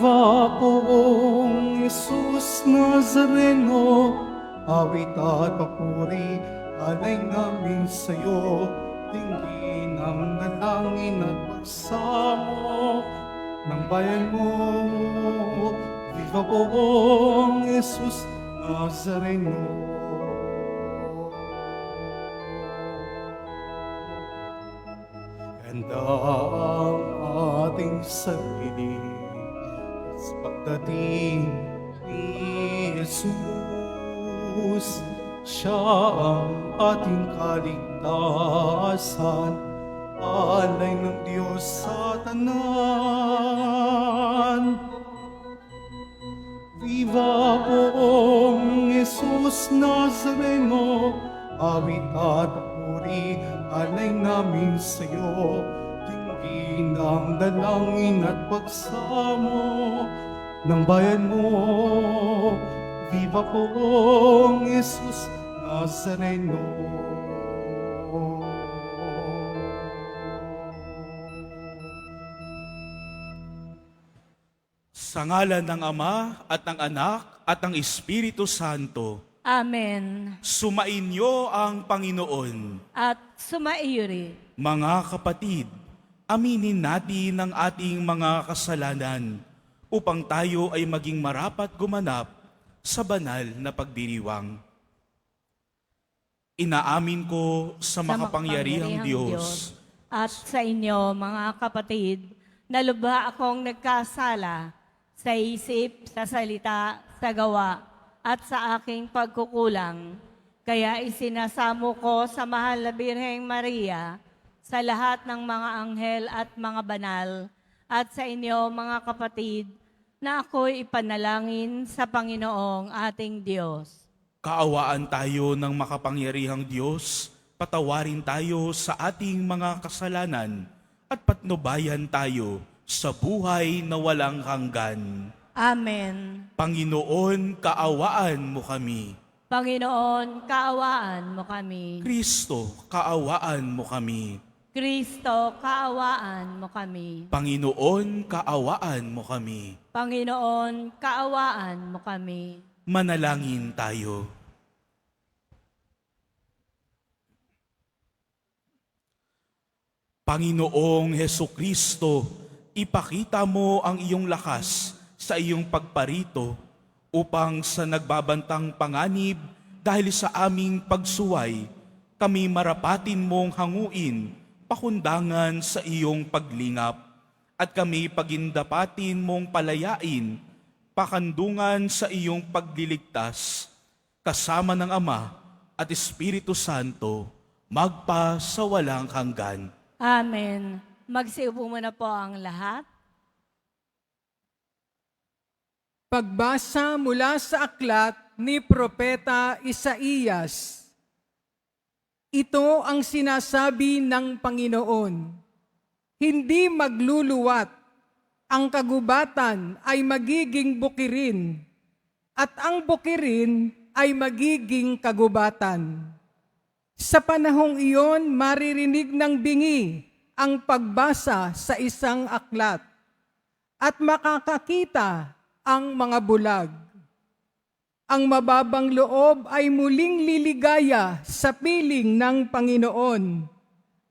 Viva poong Jesus Nazareno, awit at papuri, alay namin sa'yo, tingin ang dalangin at pagsamo ng bayan mo. Viva poong Jesus Nazareno. Ganda ang ating sarili sa pagdating ni Jesus. Siya ang ating kaligtasan, alay ng Diyos sa tanan. Viva poong Jesus Nazareno, awit at papuri, alay namin sa'yo, tingin ang dalangin at pagsamo ng bayan mo. Viva poong Jesus Nazareno. Sa ngalan ng Ama at ng Anak at ng Espiritu Santo, Amen. sumainyo ang Panginoon. At sumaiyo rin. Mga kapatid, aminin natin ang ating mga kasalanan upang tayo ay maging marapat gumanap sa banal na pagdiriwang. Inaamin ko sa makapangyarihang Diyos at sa inyo, mga kapatid, na lubha akong nagkasala sa isip, sa salita, sa gawa, at sa aking pagkukulang. Kaya isinasamo ko sa mahal na Birheng Maria, sa lahat ng mga anghel at mga banal, at sa inyo, mga kapatid, na ako'y ipanalangin sa Panginoong ating Diyos. Kaawaan tayo ng makapangyarihang Diyos, patawarin tayo sa ating mga kasalanan at patnubayan tayo sa buhay na walang hanggan. Amen. Panginoon, kaawaan mo kami. Panginoon, kaawaan mo kami. Kristo, kaawaan mo kami. Kristo, kaawaan mo kami. Panginoon, kaawaan mo kami. Panginoon, kaawaan mo kami. Manalangin tayo. Panginoong Hesukristo, ipakita mo ang iyong lakas sa iyong pagparito upang sa nagbabantang panganib dahil sa aming pagsuway, kami marapatin mong hanguin, pakundangan sa iyong paglingap, at kami pagindapatin mong palayain, pakandungan sa iyong pagliligtas, kasama ng Ama at Espiritu Santo, magpa sa walang hanggan. Amen. Magsiupo muna po ang lahat. Pagbasa mula sa aklat ni Propeta Isaías. Ito ang sinasabi ng Panginoon. Hindi magluluwat, ang kagubatan ay magiging bukirin, at ang bukirin ay magiging kagubatan. Sa panahong iyon, maririnig ng bingi ang pagbasa sa isang aklat, at makakakita ang mga bulag. Ang mababang loob ay muling liligaya sa piling ng Panginoon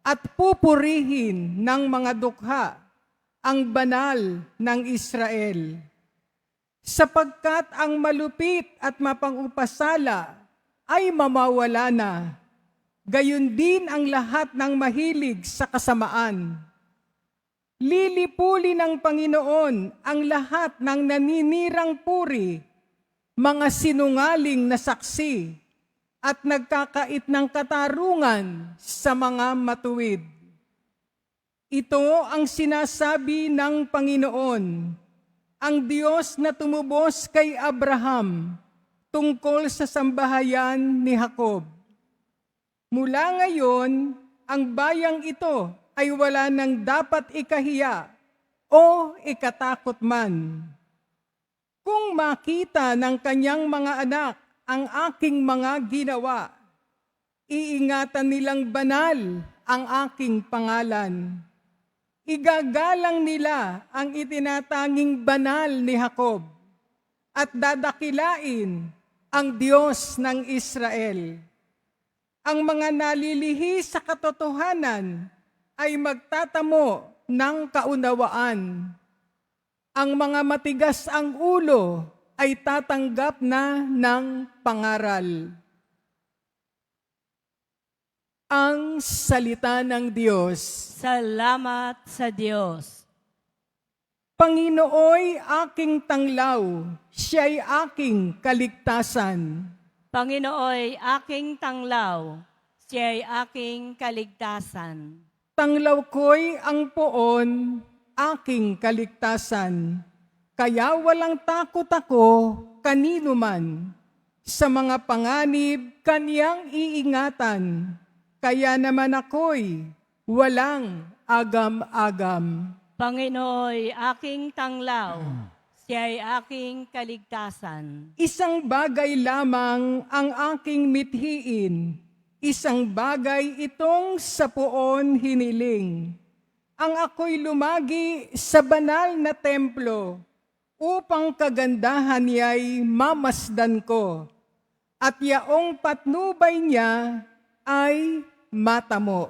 at pupurihin ng mga dukha ang banal ng Israel. Sapagkat ang malupit at mapangupasala ay mamawala na, gayon din ang lahat ng mahilig sa kasamaan. Lilipuli ng Panginoon ang lahat ng naninirang puri, mga sinungaling na saksi, at nagkakait ng katarungan sa mga matuwid. Ito ang sinasabi ng Panginoon, ang Diyos na tumubos kay Abraham tungkol sa sambahayan ni Jacob. Mula ngayon, ang bayang ito ay wala nang dapat ikahiya o ikatakot man. Kung makita ng kanyang mga anak ang aking mga ginawa, iingatan nilang banal ang aking pangalan. Igagalang nila ang itinatanging banal ni Jacob at dadakilain ang Diyos ng Israel. Ang mga nalilihi sa katotohanan ay magtatamo ng kaunawaan. Ang mga matigas ang ulo ay tatanggap na ng pangaral. Ang salita ng Diyos. Salamat sa Diyos. Panginooy aking tanglaw, siya'y aking kaligtasan. Panginooy aking tanglaw, siya'y aking kaligtasan. Tanglaw ko'y ang poon, aking kaligtasan. Kaya walang takot ako kanino man. Sa mga panganib, kaniyang iingatan. Kaya naman ako'y walang agam-agam. Panginooy aking tanglaw, siya'y aking kaligtasan. Isang bagay lamang ang aking mithiin. Isang bagay itong sa poon hiniling. Ang ako'y lumagi sa banal na templo upang kagandahan niya'y mamasdan ko. At yaong patnubay niya ay matamo.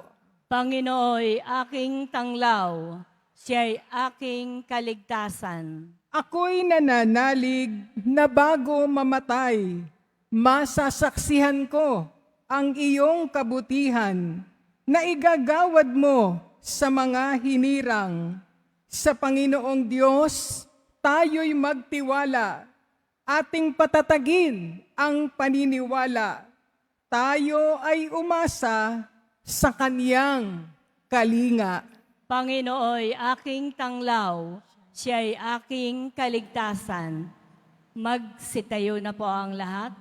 Panginooy aking tanglaw, siya'y aking kaligtasan. Ako'y nananalig na bago mamatay, masasaksihan ko ang iyong kabutihan na igagawad mo sa mga hinirang. Sa Panginoong Diyos, tayo'y magtiwala, ating patatagin ang paniniwala. Tayo ay umasa sa kaniyang kalinga. Panginooy aking tanglaw, siya'y aking kaligtasan. Magsitayo na po ang lahat.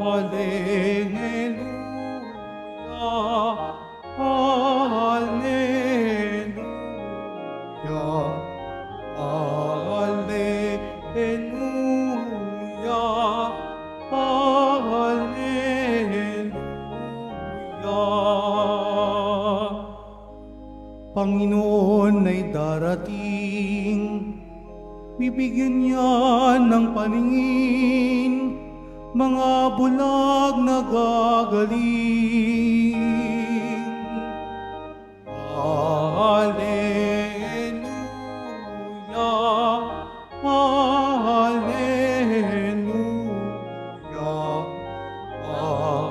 Hallelujah, hallelujah, hallelujah, hallelujah. Panginoon ay darating, bibigyan niya ng paningin mga bulag na gagaling. Hallelujah, hallelujah,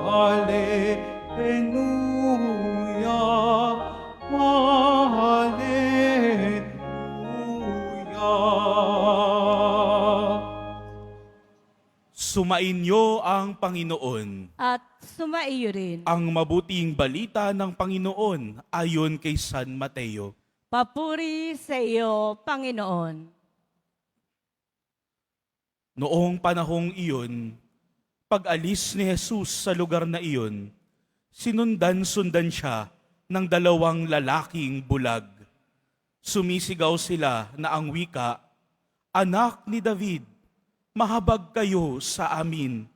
hallelujah, hallelujah. Sumainyo ang Panginoon. At sumaiyo rin. Ang mabuting balita ng Panginoon ayon kay San Mateo. Papuri sa iyo, Panginoon. Noong panahong iyon, pag-alis ni Jesus sa lugar na iyon, sinundan-sundan siya ng dalawang lalaking bulag. Sumisigaw sila na ang wika, "Anak ni David, mahabag kayo sa amin."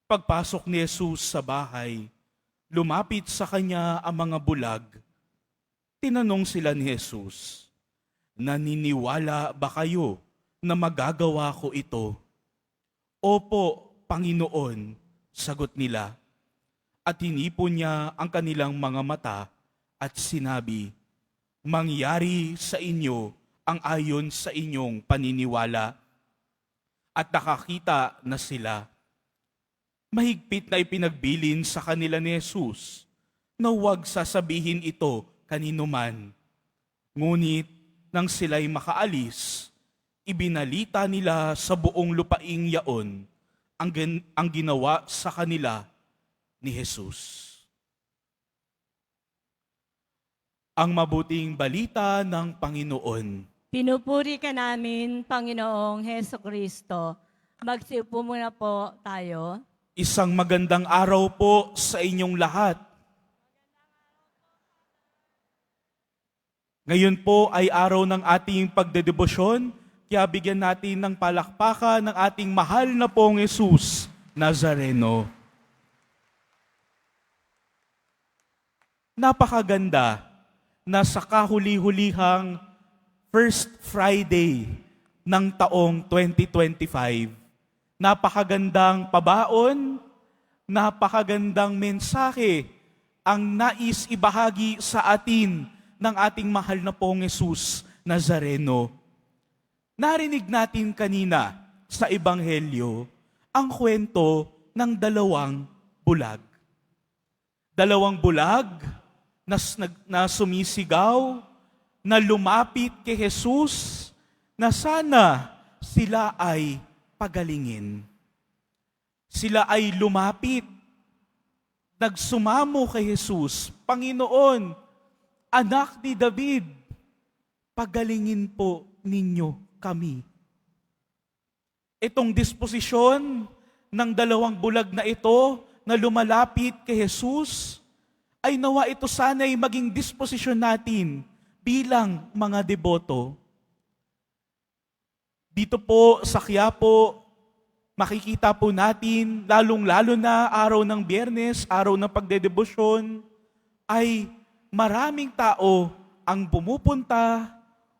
Pagpasok ni Jesus sa bahay, lumapit sa kanya ang mga bulag. Tinanong sila ni Jesus, "Naniniwala ba kayo na magagawa ko ito?" "Opo, Panginoon," sagot nila. At hinipon niya ang kanilang mga mata at sinabi, "Mangyari sa inyo ang ayon sa inyong paniniwala." At nakakita na sila. Mahigpit na ipinagbilin sa kanila ni Jesus na huwag sasabihin ito kanino man. Ngunit nang sila'y makaalis, ibinalita nila sa buong lupaing yaon ang ginawa sa kanila ni Jesus. Ang mabuting balita ng Panginoon. Pinupuri ka namin, Panginoong Heso Kristo. Magsiupo muna po tayo. Isang magandang araw po sa inyong lahat. Ngayon po ay araw ng ating pagdedebosyon, kaya bigyan natin ng palakpakan ng ating mahal na pong Jesus Nazareno. Napakaganda na sa kahuli-hulihang First Friday ng taong 2025, napakagandang pabaon, napakagandang mensahe ang nais ibahagi sa atin ng ating mahal na pong Jesus Nazareno. Narinig natin kanina sa Ebanghelyo ang kwento ng dalawang bulag. Dalawang bulag na sumisigaw, na lumapit kay Jesus, na sana sila ay pagalingin. Sila ay lumapit, nagsumamo kay Jesus, Panginoon, anak ni David, pagalingin po ninyo kami. Itong disposisyon ng dalawang bulag na ito na lumalapit kay Jesus, ay nawa ito sana'y maging disposisyon natin bilang mga deboto. Dito po sa Quiapo, makikita po natin, lalong-lalo na araw ng Biyernes, araw ng pagdedebosyon, ay maraming tao ang pumupunta,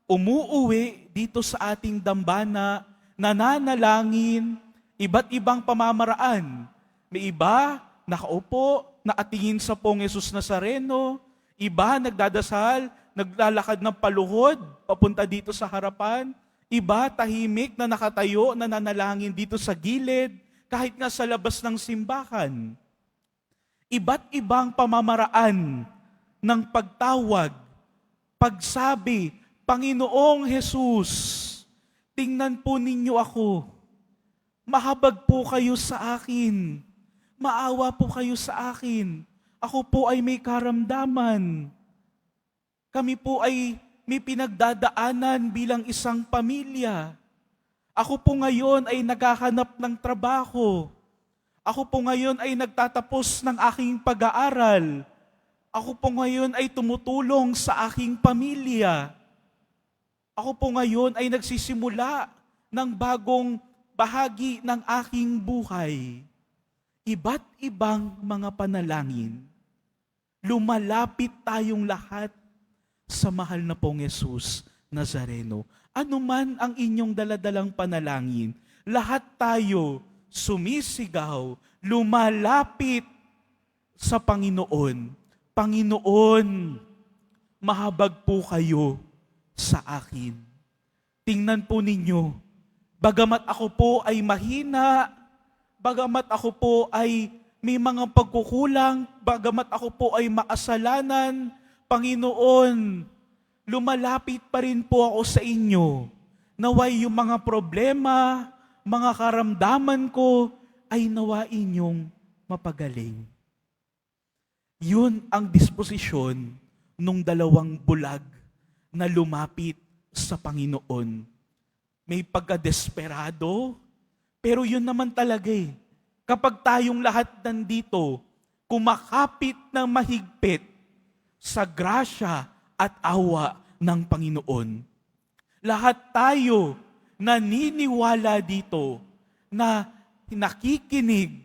umuuwi dito sa ating dambana, nananalangin, iba't ibang pamamaraan. May iba nakaupo, nakatingin sa Pong Jesus Nazareno, iba nagdadasal, naglalakad ng paluhod, papunta dito sa harapan, iba tahimik na nakatayo, nananalangin dito sa gilid, kahit nga sa labas ng simbahan. Iba't ibang pamamaraan ng pagtawag, pagsabi, Panginoong Jesus, tingnan po ninyo ako, mahabag po kayo sa akin, maawa po kayo sa akin, ako po ay may karamdaman. Kami po ay may pinagdadaanan bilang isang pamilya. Ako po ngayon ay naghahanap ng trabaho. Ako po ngayon ay nagtatapos ng aking pag-aaral. Ako po ngayon ay tumutulong sa aking pamilya. Ako po ngayon ay nagsisimula ng bagong bahagi ng aking buhay. Iba't ibang mga panalangin. Lumalapit tayong lahat sa mahal na pong Jesus Nazareno. Ano man ang inyong daladalang panalangin, lahat tayo sumisigaw, lumalapit sa Panginoon. Panginoon, mahabag po kayo sa akin. Tingnan po ninyo, bagamat ako po ay mahina, bagamat ako po ay may mga pagkukulang, bagamat ako po ay makasalanan, Panginoon, lumalapit pa rin po ako sa inyo. Naway yung mga problema, mga karamdaman ko, ay nawa inyong mapagaling. Yun ang disposisyon nung dalawang bulag na lumapit sa Panginoon. May pagkadesperado, pero yun naman talaga eh. Kapag tayong lahat nandito, kumakapit ng mahigpit sa grasya at awa ng Panginoon. Lahat tayo naniniwala dito na nakikinig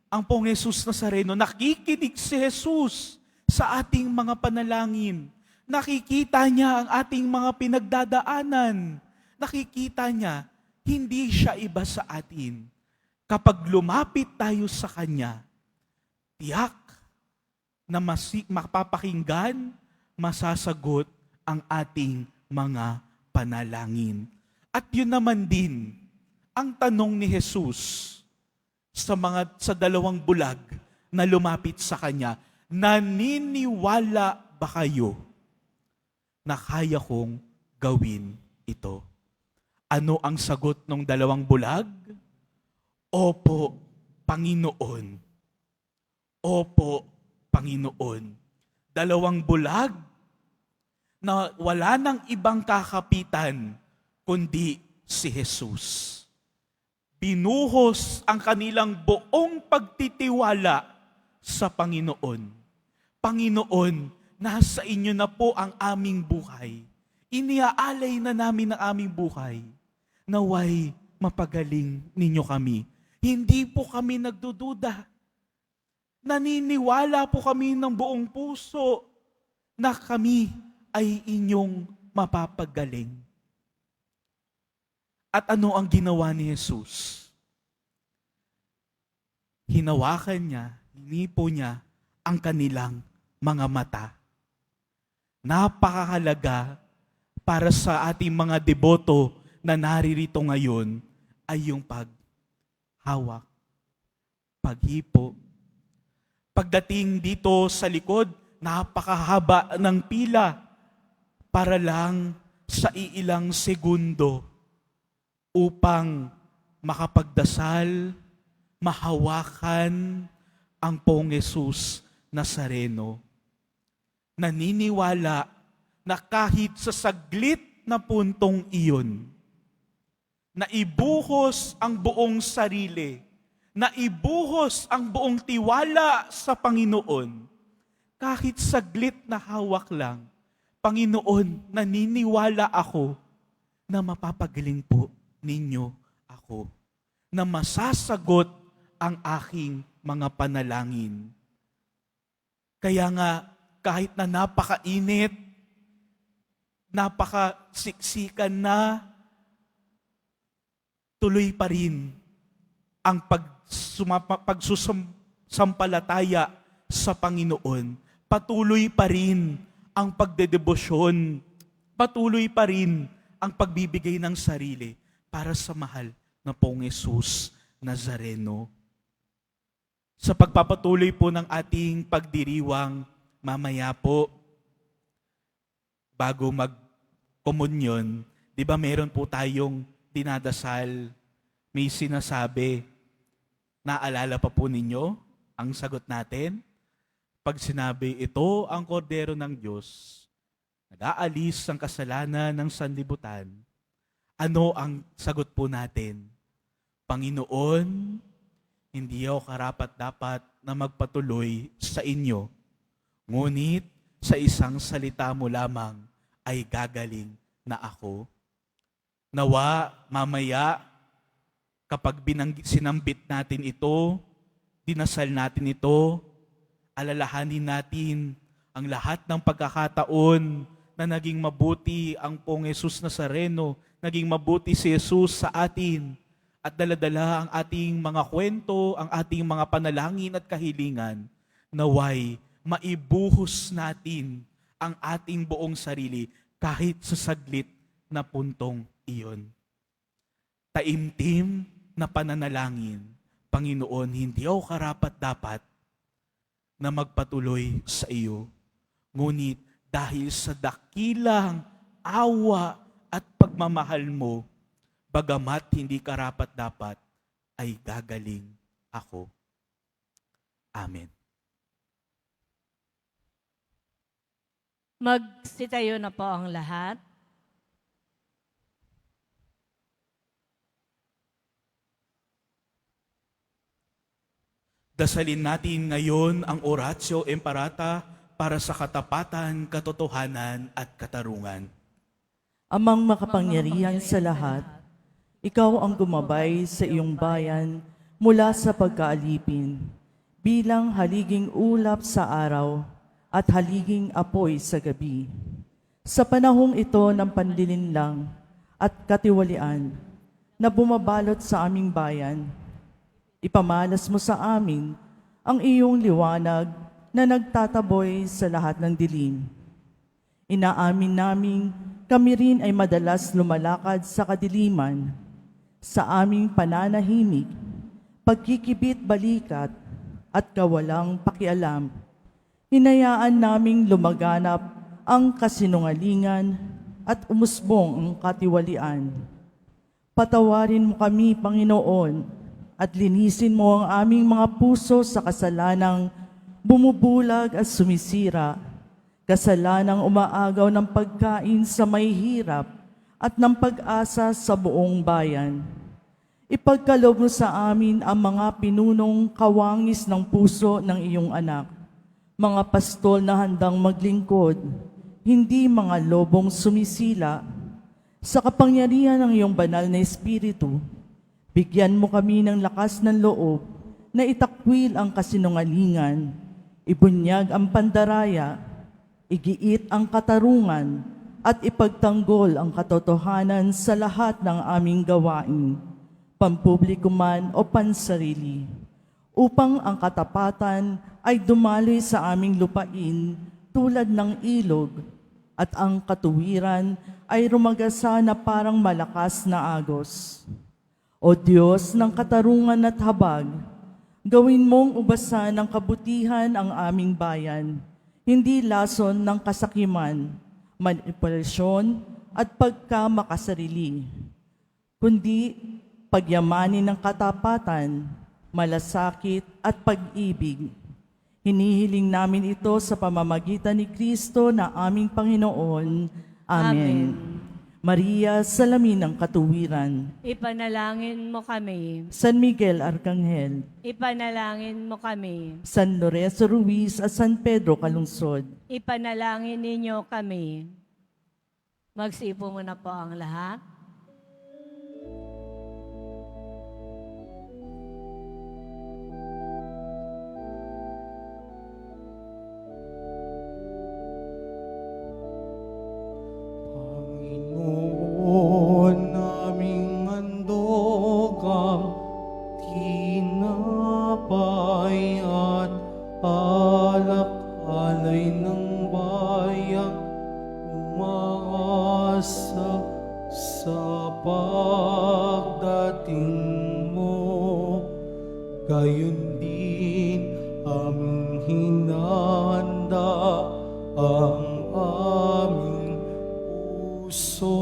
ang Pong Jesus Nazareno, nakikinig si Jesus sa ating mga panalangin. Nakikita niya ang ating mga pinagdadaanan. Nakikita niya, hindi siya iba sa atin. Kapag lumapit tayo sa Kanya, tiyak na mapapakinggan, masasagot ang ating mga panalangin. At yun naman din ang tanong ni Jesus sa dalawang bulag na lumapit sa Kanya, naniniwala ba kayo na kaya kong gawin ito? Ano ang sagot ng dalawang bulag? Opo, Panginoon. Opo, Panginoon. Dalawang bulag na wala nang ibang kakapitan kundi si Jesus. Binuhos ang kanilang buong pagtitiwala sa Panginoon. Panginoon, nasa inyo na po ang aming buhay. Iniaalay na namin ang aming buhay. Naway mapagaling ninyo kami. Hindi po kami nagdududa. Naniniwala po kami ng buong puso na kami ay inyong mapapagaling. At ano ang ginawa ni Jesus? Hinawakan niya, hinipo niya ang kanilang mga mata. Napakahalaga para sa ating mga deboto na naririto ngayon ay yung paghawak, paghipo. Pagdating dito sa likod, napakahaba ng pila para lang sa iilang segundo upang makapagdasal, mahawakan ang Poong Jesus Nazareno. Naniniwala na kahit sa saglit na puntong iyon, na ibuhos ang buong sarili, na ibuhos ang buong tiwala sa Panginoon, kahit saglit na hawak lang, Panginoon, naniniwala ako na mapapagaling po ninyo ako, na masasagot ang aking mga panalangin. Kaya nga, kahit na napakainit, napakasiksikan na, tuloy pa rin ang pagsusampalataya sa Panginoon. Patuloy pa rin ang pagdedebosyon. Patuloy pa rin ang pagbibigay ng sarili para sa mahal na Poong Jesus Nazareno. Sa pagpapatuloy po ng ating pagdiriwang, mamaya po, bago mag-komunyon, di ba meron po tayong dinadasal, may sinasabi, naalala pa po ninyo ang sagot natin? Pag sinabi, ito ang kordero ng Diyos, nag-aalis ang kasalanan ng sanlibutan, ano ang sagot po natin? Panginoon, hindi ako karapat-dapat na magpatuloy sa inyo, ngunit sa isang salita mo lamang ay gagaling na ako. Nawa, mamaya, kapag sinambit natin ito, dinasal natin ito, alalahanin natin ang lahat ng pagkakataon na naging mabuti ang Poong Jesus Nazareno, naging mabuti si Jesus sa atin, at daladala ang ating mga kwento, ang ating mga panalangin at kahilingan, naway maibuhos natin ang ating buong sarili kahit sa saglit na puntong iyon. Taimtim na pananalangin, Panginoon, hindi ako karapat-dapat na magpatuloy sa iyo. Ngunit dahil sa dakilang awa at pagmamahal mo, bagamat hindi karapat-dapat, ay gagaling ako. Amen. Magsitayo na po ang lahat. Dasalin natin ngayon ang Oratio Imparata para sa katapatan, katotohanan at katarungan. Amang makapangyarihan sa lahat, ikaw ang gumabay sa iyong bayan mula sa pagkaalipin, bilang haliging ulap sa araw at haliging apoy sa gabi. Sa panahong ito ng panlilinlang at katiwalian na bumabalot sa aming bayan, ipamalas mo sa amin ang iyong liwanag na nagtataboy sa lahat ng dilim. Inaamin naming kami rin ay madalas lumalakad sa kadiliman, sa aming pananahimik, pagkikibit-balikat at kawalang pakialam. Hinayaan naming lumaganap ang kasinungalingan at umusbong ang katiwalian. Patawarin mo kami, Panginoon, at linisin mo ang aming mga puso sa kasalanang bumubulag at sumisira, kasalanang umaagaw ng pagkain sa may hirap at ng pag-asa sa buong bayan. Ipagkaloob mo sa amin ang mga pinunong kawangis ng puso ng iyong anak, mga pastol na handang maglingkod, hindi mga lobong sumisila. Sa kapangyarihan ng iyong banal na Espiritu, Bigyan mo kami ng lakas ng loob na itakwil ang kasinungalingan, ibunyag ang pandaraya, igiit ang katarungan, at ipagtanggol ang katotohanan sa lahat ng aming gawain, pampubliko man o pansarili, upang ang katapatan ay dumaloy sa aming lupain tulad ng ilog, at ang katuwiran ay rumagasa na parang malakas na agos. O Diyos ng katarungan at habag, gawin mong ubasan ng kabutihan ang aming bayan, hindi lason ng kasakiman, manipulasyon at pagkamakasarili, kundi pagyamanin ng katapatan, malasakit at pag-ibig. Hinihiling namin ito sa pamamagitan ni Kristo na aming Panginoon. Amen. Maria, salamin ng katuwiran. Ipanalangin mo kami. San Miguel Arcangel, Ipanalangin mo kami. San Lorenzo Ruiz at San Pedro Calungsod, Ipanalangin ninyo kami. Magsipo muna po ang lahat. Panginoon naming handog ang tinapay at alak-alay ng bayang umaasa sa pagdating mo. Gayon din aming hinanda ang aming puso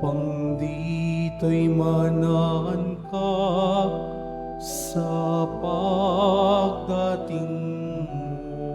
upang dito'y manaan ka sa pagdating mo.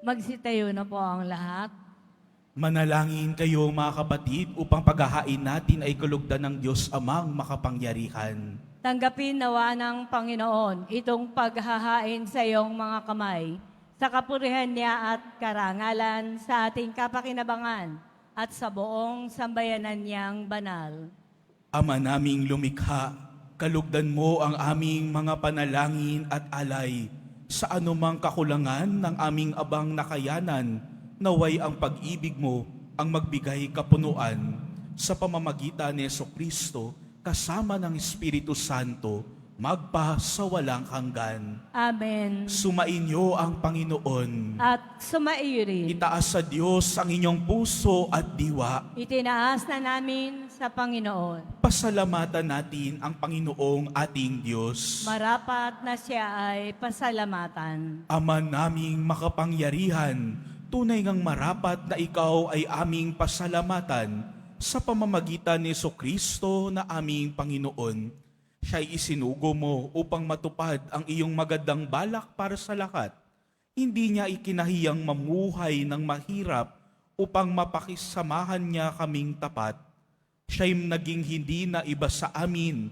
Magsitayo na po ang lahat. Manalangin kayo mga kapatid upang paghahain natin ay kalugdan ng Diyos Amang makapangyarihan. Tanggapin nawa ng Panginoon itong paghahain sa iyong mga kamay, sa kapurihan niya at karangalan sa ating kapakinabangan at sa buong sambayanan niyang banal. Ama naming lumikha, kalugdan mo ang aming mga panalangin at alay sa anumang kakulangan ng aming abang nakayanan. Naway ang pag-ibig mo ang magbigay kapunuan sa pamamagitan ni Jesucristo kasama ng Espiritu Santo magpa sa walang hanggan. Amen. Sumainyo ang Panginoon. At sumaiyo rin. Itaas sa Diyos ang inyong puso at diwa. Itinaas na namin sa Panginoon. Pasalamatan natin ang Panginoong ating Diyos. Marapat na siya ay pasalamatan. Ama naming makapangyarihan, tunay ngang marapat na ikaw ay aming pasalamatan sa pamamagitan ni Jesucristo na aming Panginoon. Siya'y isinugo mo upang matupad ang iyong magandang balak para sa lahat. Hindi niya ikinahiyang mamuhay ng mahirap upang mapakisamahan niya kaming tapat. Siya'y naging hindi na iba sa amin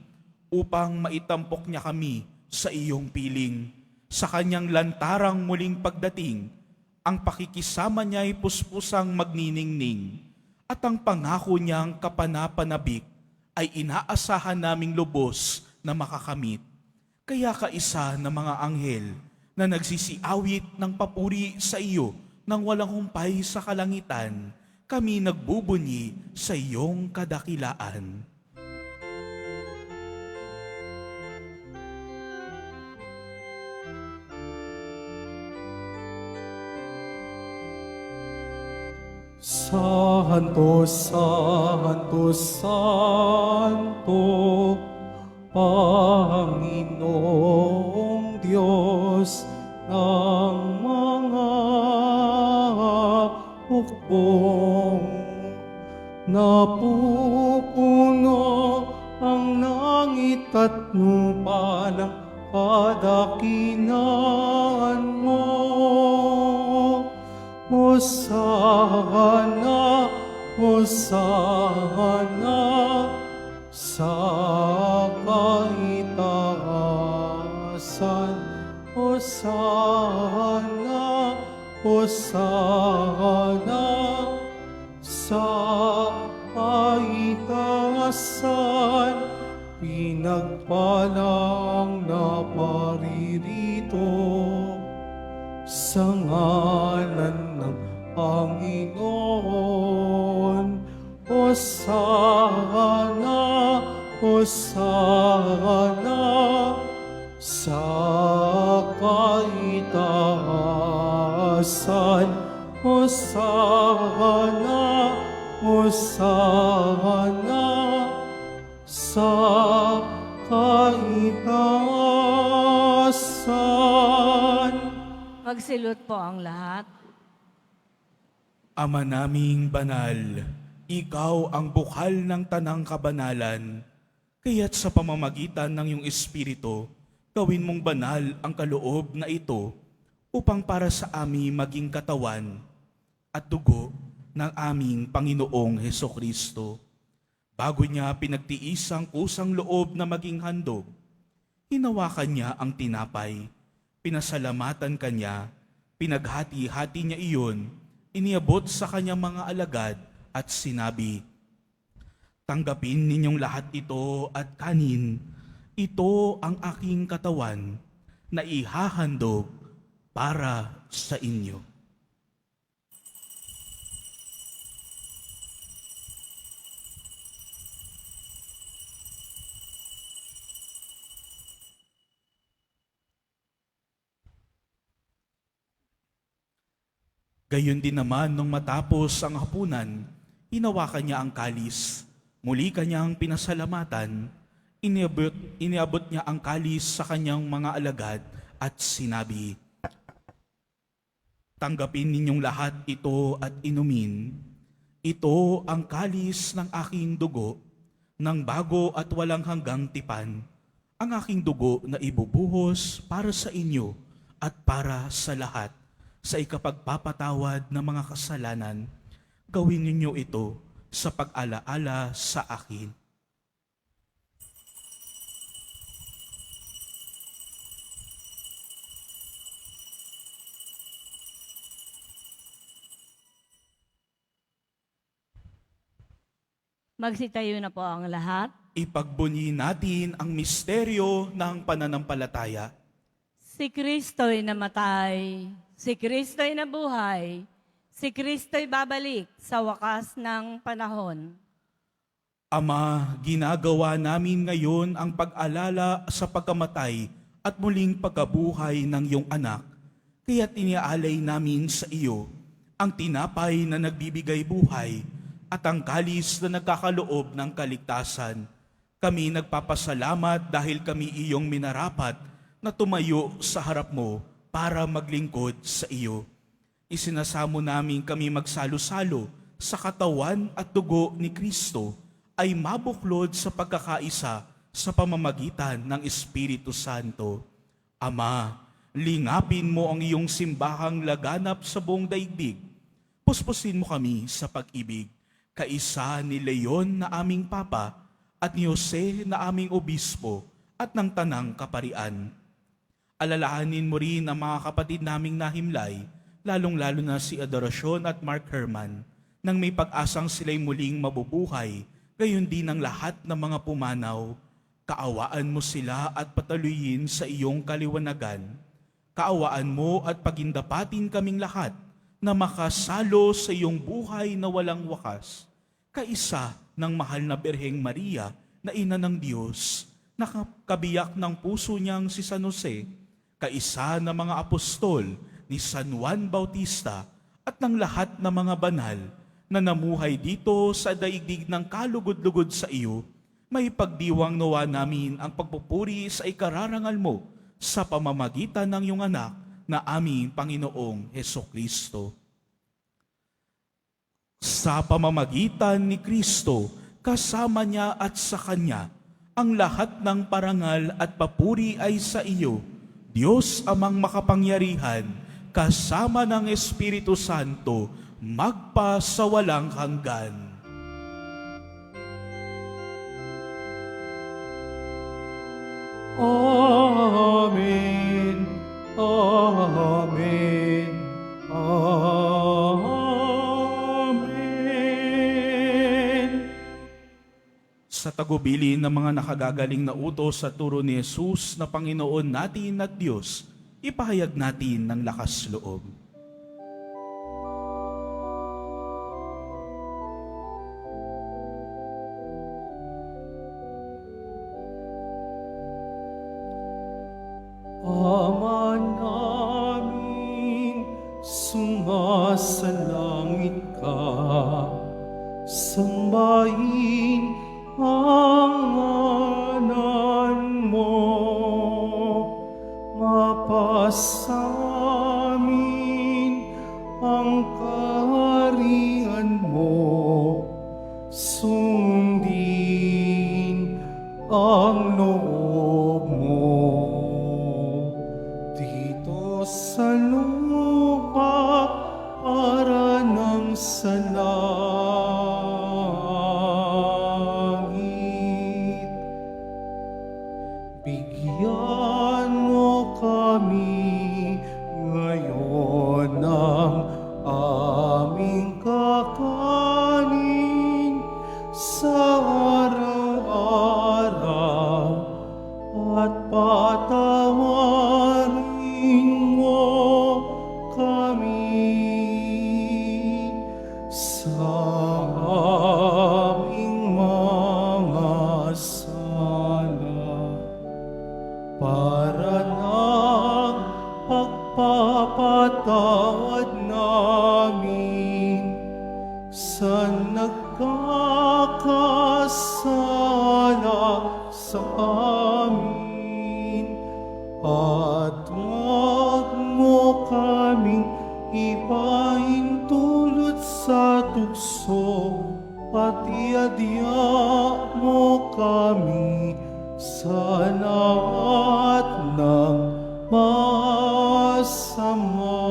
upang maitampok niya kami sa iyong piling. Sa kanyang lantarang muling pagdating, ang pakikisama niya'y puspusang magniningning at ang pangako niyang kapanapanabik ay inaasahan naming lubos na makakamit. Kaya kaisa ng mga anghel na nagsisiawit ng papuri sa iyo nang walang humpay sa kalangitan, kami nagbubunyi sa iyong kadakilaan. Santo, Santo, Santo, Panginoong Diyos ng mga hukbong, napupuno ang langit itatno palang kadakilaan mo. Hosana, Hosana, sa kaitaasan. Hosana, Hosana, sa kaitaasan. Pinagpalang naparirito sa ngalan ng Panginoon. Hosana, Hosana, sa kaitaasan. Hosana, Hosana, sa kaitaasan. Magsilot po ang lahat. Ama naming banal, ikaw ang bukal ng tanang kabanalan, kaya't sa pamamagitan ng iyong Espiritu, gawin mong banal ang kaloob na ito upang para sa amin maging katawan at dugo ng aming Panginoong Hesukristo. Bago niya pinagtiis ang kusang loob na maging handog, hinawakan niya ang tinapay, pinasalamatan kanya, pinaghati-hati niya iyon, iniabot sa kanyang mga alagad at sinabi, "Tanggapin ninyong lahat ito at kanin, ito ang aking katawan na ihahandog para sa inyo." Gayon din naman nung matapos ang hapunan, hinawakan niya ang kalis, muli kanyang pinasalamatan, iniabot niya ang kalis sa kanyang mga alagad at sinabi, "Tanggapin ninyong lahat ito at inumin. Ito ang kalis ng aking dugo, ng bago at walang hanggang tipan, ang aking dugo na ibubuhos para sa inyo at para sa lahat, sa ikapagpapatawad ng mga kasalanan. Gawin ninyo ito sa pag-alaala sa akin." Magsitayo na po ang lahat. Ipagbunyi natin ang misteryo ng pananampalataya. Si Kristo'y namatay, si Kristo'y nabuhay, si Kristo'y babalik sa wakas ng panahon. Ama, ginagawa namin ngayon ang pag-alala sa pagkamatay at muling pagkabuhay ng iyong anak, kaya't iniaalay namin sa iyo ang tinapay na nagbibigay buhay at ang kalis na nagkakaloob ng kaligtasan. Kami nagpapasalamat dahil kami iyong minarapat na tumayo sa harap mo para maglingkod sa iyo. Isinasamo namin kami magsalo-salo sa katawan at dugo ni Kristo ay mabuklod sa pagkakaisa sa pamamagitan ng Espiritu Santo. Ama, lingapin mo ang iyong simbahang laganap sa buong daigdig. Puspusin mo kami sa pag-ibig, kaisa ni Leon na aming Papa at ni Jose na aming Obispo at ng Tanang Kaparian. Alalahanin mo rin ang mga kapatid naming nahimlay, lalong-lalo na si Adoracion at Mark Herman, nang may pag-asang sila'y muling mabubuhay, gayon din ang lahat ng mga pumanaw. Kaawaan mo sila at pataluyin sa iyong kaliwanagan. Kaawaan mo at pagindapatin kaming lahat na makasalo sa iyong buhay na walang wakas. Kaisa ng mahal na Birheng Maria na ina ng Diyos, nakabiyak ng puso niyang si San Jose, kaisa ng mga apostol ni San Juan Bautista at ng lahat ng mga banal na namuhay dito sa daigdig ng kalugod-lugod sa iyo, may pagdiwang nawa namin ang pagpupuri sa ikararangal mo sa pamamagitan ng iyong anak na aming Panginoong Hesukristo. Sa pamamagitan ni Kristo, kasama niya at sa Kanya, Ang lahat ng parangal at papuri ay sa iyo, Diyos amang makapangyarihan, kasama ng Espiritu Santo, magpa sa walang hanggan. Amen. Amen. Amen. Sa tagubilin ng mga nakagagaling na utos sa turo ni Jesus na Panginoon natin at Diyos, ipahayag natin ng lakas loob. Ama namin, sumasalangit ka, sambahin ang ngalan mo, mapasamin ang kaharian mo, sundin ang loob mo. Dito sa lupa para ng sa langit. Bigyan mo kami ngayon ng aming kakanin sa araw-araw at patawarin mo kami sa aming mga sala para ng pagpapatawad namin sa nagkakasala sa amin, at huwag mo kaming ipahintulot sa tukso, pati adya mo kami sa lahat ng masama.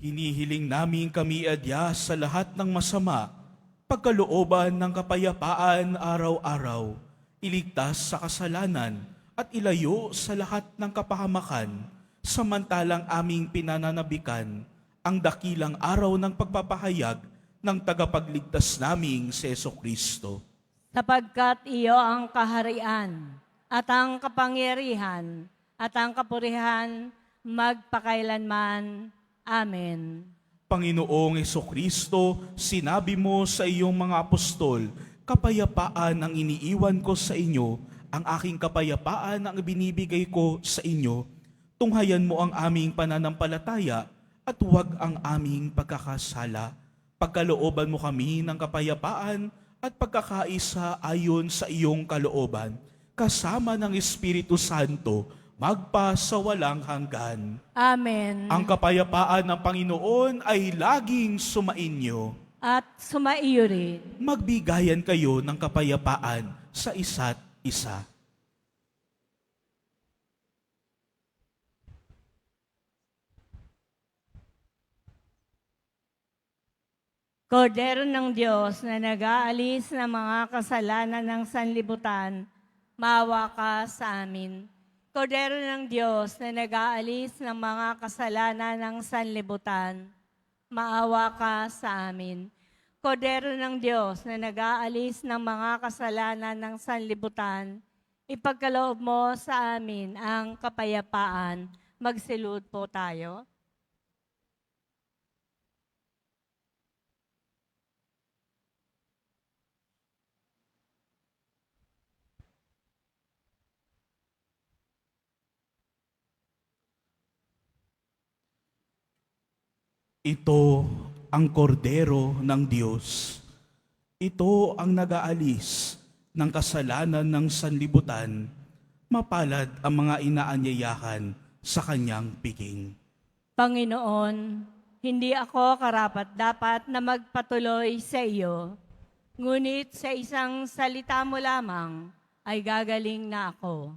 Hinihiling namin kami adya sa lahat ng masama, pagkalooban ng kapayapaan araw-araw, iligtas sa kasalanan at ilayo sa lahat ng kapahamakan, samantalang aming pinananabikan ang dakilang araw ng pagpapahayag ng tagapagligtas naming si Jesucristo. Sapagkat iyo ang kaharian at ang kapangyarihan at ang kapurihan magpakailanman. Amen. Panginoong Jesucristo, sinabi mo sa iyong mga apostol, kapayapaan ang iniiwan ko sa inyo, ang aking kapayapaan ang binibigay ko sa inyo. Tunghayan mo ang aming pananampalataya at huwag ang aming pagkakasala. Pagkalooban mo kami ng kapayapaan at pagkakaisa ayon sa iyong kalooban, kasama ng Espiritu Santo, magpa sa walang hanggan. Amen. Ang kapayapaan ng Panginoon ay laging sumainyo. At sumaiyo rin. Magbigayan kayo ng kapayapaan sa isa't isa. Kordero ng Diyos na nag-aalis ng mga kasalanan ng sanlibutan, maawa ka sa amin. Kordero ng Diyos na nag-aalis ng mga kasalanan ng sanlibutan, maawa ka sa amin. Kordero ng Diyos na nag-aalis ng mga kasalanan ng sanlibutan, ipagkaloob mo sa amin ang kapayapaan. Magsilud po tayo. Ito ang kordero ng Diyos. Ito ang nag-aalis ng kasalanan ng sanlibutan. Mapalad ang mga inaanyayahan sa kanyang piging. Panginoon, hindi ako karapat-dapat na magpatuloy sa iyo. Ngunit sa isang salita mo lamang ay gagaling na ako.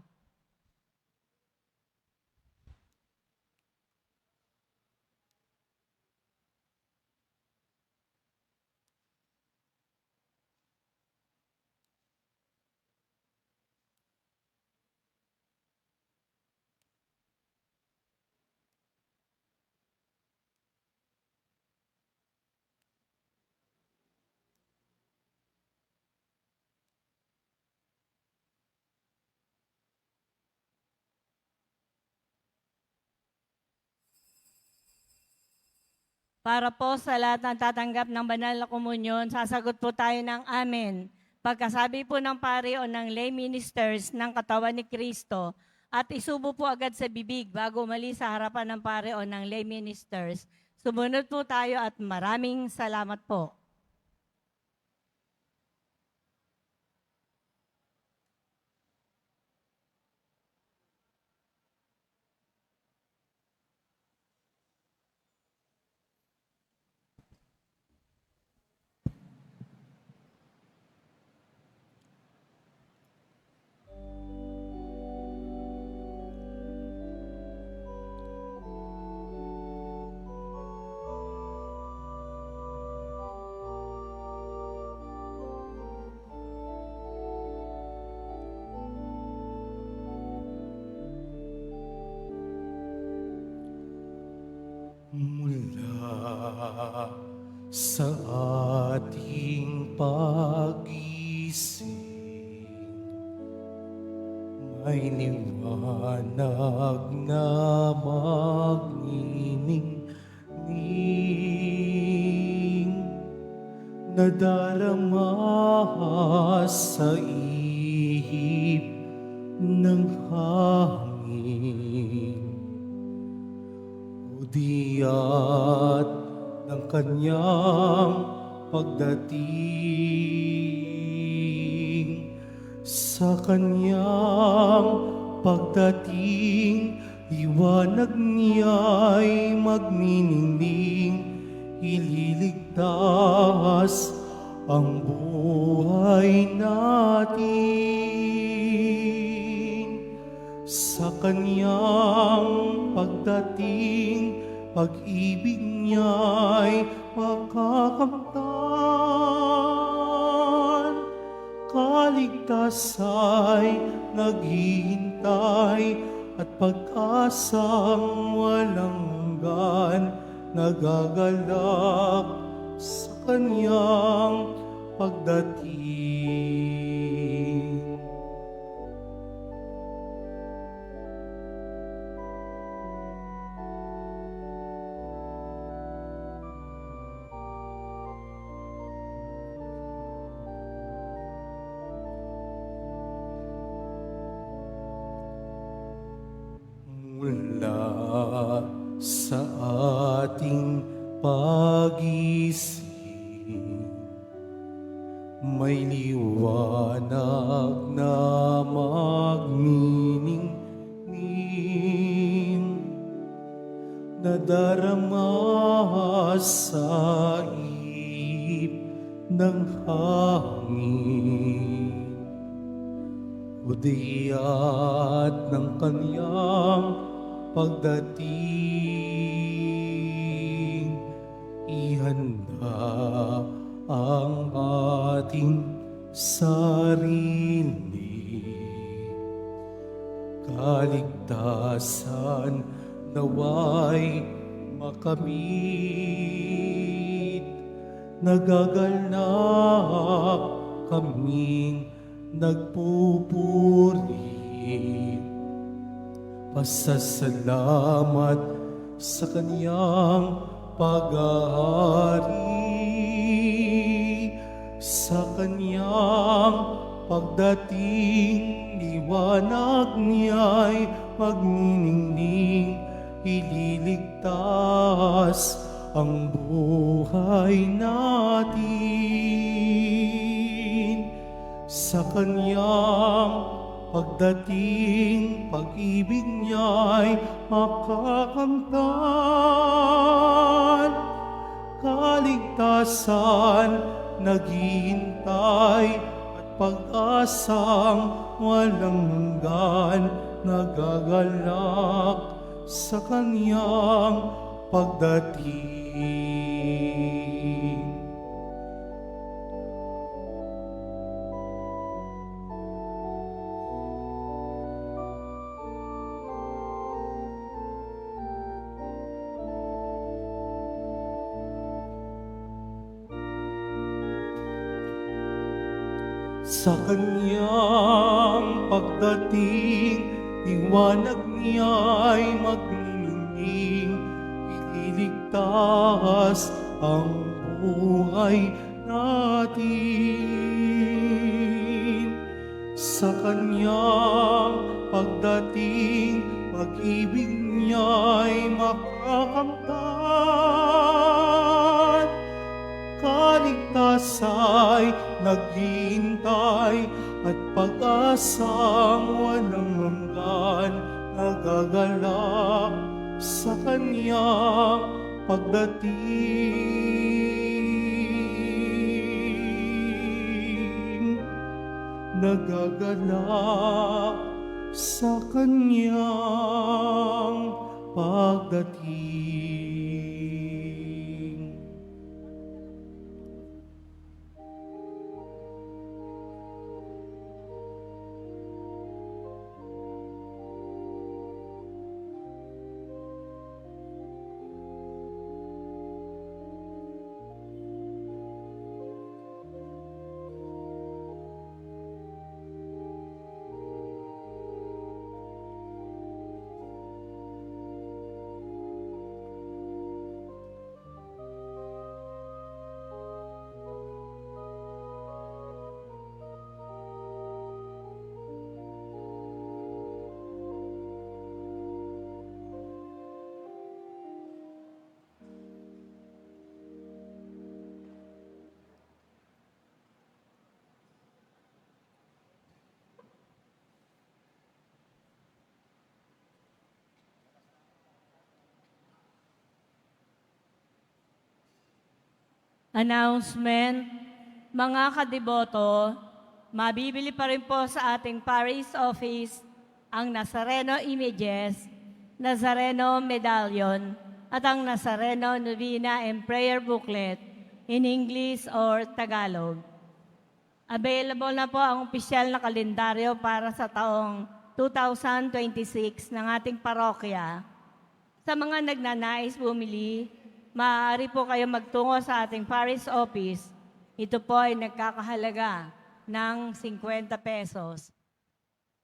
Para po sa lahat ng tatanggap ng banal na komunyon, sasagot po tayo ng amen. Pagkasabi po ng pari o ng lay ministers ng katawan ni Kristo at isubo po agad sa bibig bago umalis sa harapan ng pari o ng lay ministers. Sumunod po tayo at maraming salamat po. Mula sa ating pag-isip, may liwanag na magniningning, nadarama sa ihip ng hangin. Udiyat ng kanyang pagdating, sa kanyang pagdating, liwanag niya'y magniningning, ililigtas ang buhay natin. Sa kanyang pagdating, pag-ibig niya'y makakamtan. Kaligtasa'y naghihintay at pag-asang walang hanggan, nagagalak sa kanyang pagdating. Mula sa ating pag-isip, may liwanag na magniningning, nadarama sa ihip ng hangin. Udiyat ng kanyang pagdating, ihanda ang ating sarili. Kaligtasan naway makamit, nagagalak kaming nagpupuri. Pasasalamat sa kaniyang paghahari, sa kaniyang pagdating, liwanag niya'y magniningning, ililigtas ang buhay natin. Sa kaniyang pagdating, pag-ibig niya'y makakamtan. Kaligtasan naghihintay at pag-asang walang hanggan, nagagalak sa kanyang pagdating. Sa kanyang pagdating, liwanag niya'y maglilingling, ililigtas ang buhay natin. Sa kanyang pagdating, pag-ibig niya'y makakamtan. Kaligtasa'y naghihintay at pag-asang walang hanggan, nagagalak sa kanyang pagdating. Nagagalak sa kanyang pagdating. Announcement, mga kadiboto, mabibili pa rin po sa ating parish office ang Nazareno images, Nazareno medallion, at ang Nazareno Novena and Prayer Booklet in English or Tagalog. Available na po ang opisyal na kalendaryo para sa taong 2026 ng ating parokya. Sa mga nagnanais bumili, maaari po kayo magtungo sa ating parish office. Ito po ay nagkakahalaga ng 50 pesos.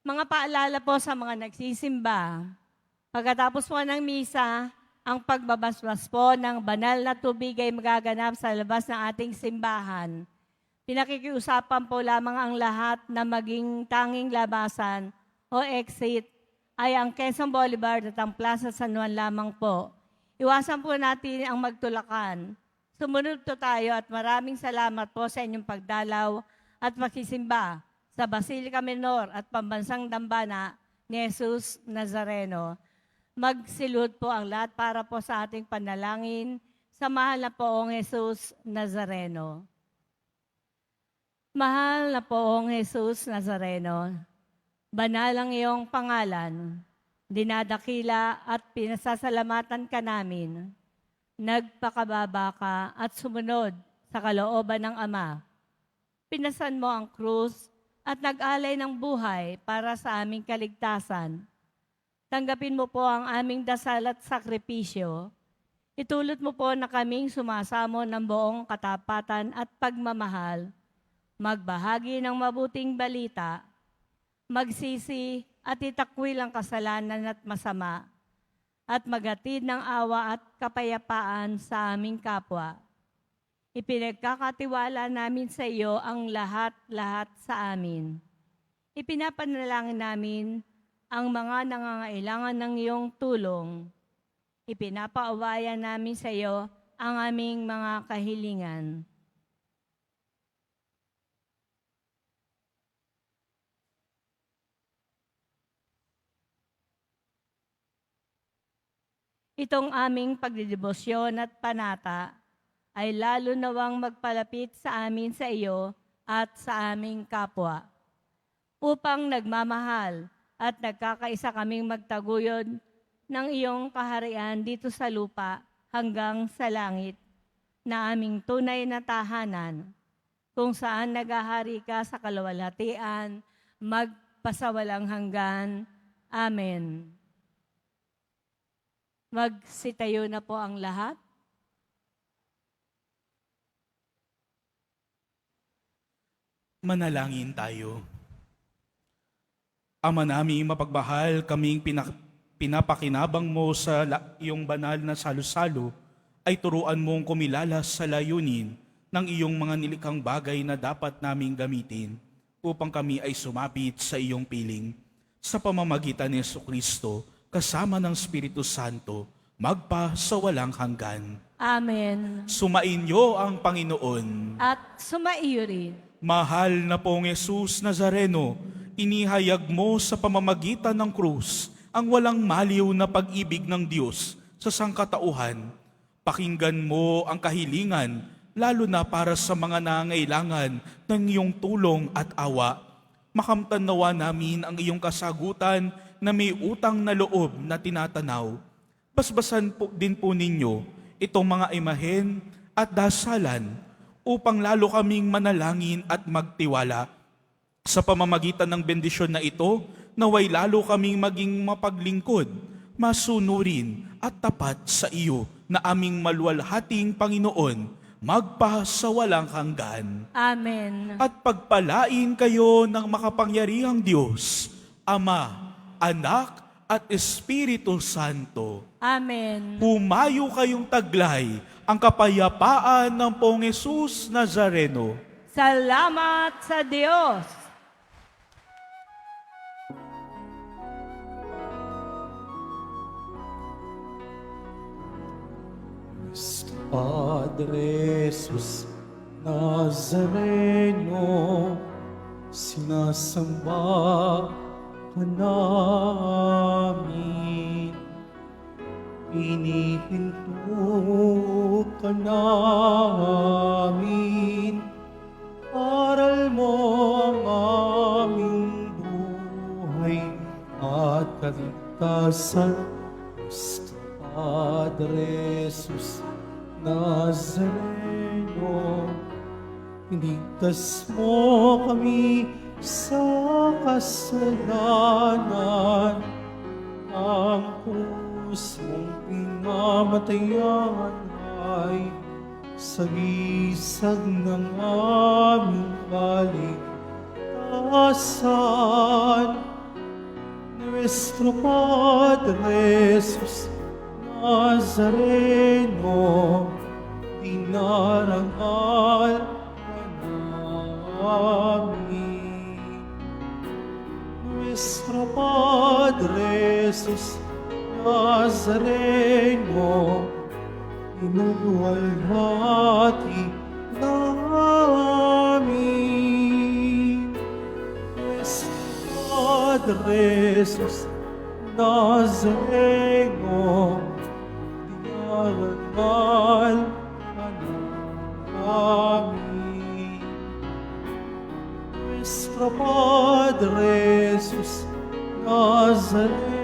Mga paalala po sa mga nagsisimba. Pagkatapos po ng misa, ang pagbabasbas po ng banal na tubig ay magaganap sa labas ng ating simbahan. Pinakikiusapan po lamang ang lahat na maging tanging labasan o exit ay ang Quezon Boulevard at ang Plaza San Juan lamang po. Iwasan po natin ang magtulakan. Sumunod po tayo at maraming salamat po sa inyong pagdalaw at magsisimba sa Basilica Menor at Pambansang Dambana ni Jesus Nazareno. Magsilud po ang lahat para po sa ating panalangin sa mahal na poong Jesus Nazareno. Mahal na poong Jesus Nazareno, banal ang iyong pangalan. Dinadakila at pinasasalamatan ka namin. Nagpakababa ka at sumunod sa kalooban ng Ama. Pinasan mo ang krus at nag-alay ng buhay para sa aming kaligtasan. Tanggapin mo po ang aming dasal at sakripisyo. Itulot mo po na kaming sumasamo ng buong katapatan at pagmamahal, magbahagi ng mabuting balita, magsisi at itakwil ang kasalanan at masama, at maghatid ng awa at kapayapaan sa aming kapwa. Ipinagkakatiwala namin sa iyo ang lahat-lahat sa amin. Ipinapanalangin namin ang mga nangangailangan ng iyong tulong. Ipinapaawayan namin sa iyo ang aming mga kahilingan. Itong aming pagdidebosyon at panata ay lalo nawang magpalapit sa amin sa iyo at sa aming kapwa. Upang nagmamahal at nagkakaisa kaming magtaguyod ng iyong kaharian dito sa lupa hanggang sa langit, na aming tunay na tahanan, kung saan naghahari ka sa kaluwalhatian, magpasawalang hanggan. Amen. Magsitayo na po ang lahat. Manalangin tayo. Ama naming mapagmahal, kaming pinapakinabang mo sa iyong banal na salo-salo, ay turuan mong kumilala sa layunin ng iyong mga nilikhang bagay na dapat naming gamitin upang kami ay sumapit sa iyong piling. Sa pamamagitan ni Jesucristo, kasama ng Espiritu Santo, magpa sa walang hanggan. Amen. Sumainyo ang Panginoon. At sumaiyo rin. Mahal na pong Jesus Nazareno, inihayag mo sa pamamagitan ng krus ang walang maliw na pag-ibig ng Diyos sa sangkatauhan. Pakinggan mo ang kahilingan, lalo na para sa mga nangailangan ng iyong tulong at awa. Makamtan nawa namin ang iyong kasagutan na may utang na loob na tinatanaw. Basbasan po din po ninyo itong mga imahen at dasalan upang lalo kaming manalangin at magtiwala. Sa pamamagitan ng bendisyon na ito, naway lalo kaming maging mapaglingkod, masunurin at tapat sa iyo na aming maluwalhating Panginoon, magpa sa walang hanggan. Amen. At pagpalain kayo ng makapangyarihang Diyos, Ama, Anak, at Espiritu Santo. Amen. Humayo kayong taglay ang kapayapaan ng Pong Jesus Nazareno. Salamat sa Diyos. Padre Jesus Nazareno, sinasamba ka namin. Pinihinto ka namin. Aral mo ang aming buhay at kaligtasan. Padre Jesus Nazareno, iligtas mo kami sa kasalanan. Ang krus mong pinamatayan ay sagisag ng aming kaligtasan. Nuestro Padre Jesus Nazareno, dinarangal ka namin. Nuestro Padre Jesus Nazareno, inuwalhati namin. Nuestro Padre Jesus Nazareno, dinarangal ka namin. Nuestro Padre Jesus Nazareno,